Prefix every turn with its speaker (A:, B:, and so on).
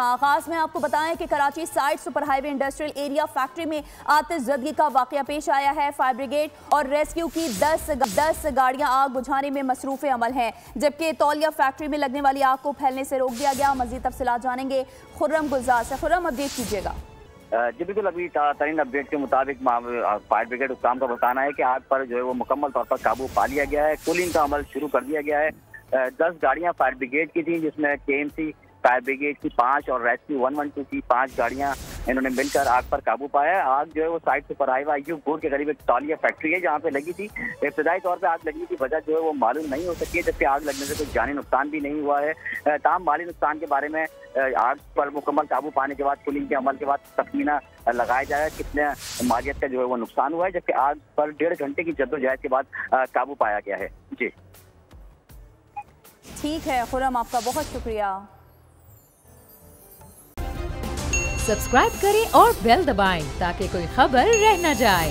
A: आगाज में आपको बताएं कि Karachi side super highway industrial area factory में आतिशज़दगी का वाकया पेश आया है। फायर ब्रिगेड और रेस्क्यू की 10 गाड़ियां आग बुझाने में मसरूफ अमल हैं, जबकि तौलिया फैक्ट्री में लगने वाली आग को फैलने से रोक दिया गया। मजीद तफसीलात जानेंगे खुर्रम गुलजार से। खुर्रम, अपडेट कीजिएगा।
B: जी बिल्कुल, अभी तरीन अपडेट के मुताबिक फायर ब्रिगेड हुक्काम का बताना है कि आग पर जो है वो मुकम्मल तौर पर काबू पा लिया गया है। कूलिंग का अमल शुरू कर दिया गया है। 10 गाड़ियां फायर ब्रिगेड की थी, जिसमें KMC फायर ब्रिगेड की 5 और रेस्क्यू 112 की 5 गाड़ियां इन्होंने मिलकर आग पर काबू पाया है। आग जो है वो side super highway IQ board के करीब एक तौलिया फैक्ट्री है जहां पे लगी थी। इब्तदाई तौर पे आग लगने की वजह जो है वो मालूम नहीं हो सकी है, जबकि आग लगने से कोई जानी नुकसान भी नहीं हुआ है। तमाम माली नुकसान के बारे में आग पर मुकम्मल काबू पाने के बाद, कुलिंग के अमल के बाद तखमीना लगाया जाएगा कितने मालियत का जो है वो नुकसान हुआ है, जबकि आग पर 1.5 घंटे की जद्दोजहद के बाद काबू पाया गया है। जी
A: ठीक है खुर्रम, आपका बहुत शुक्रिया।
C: सब्सक्राइब करें और बेल दबाएं ताकि कोई खबर रह न जाए।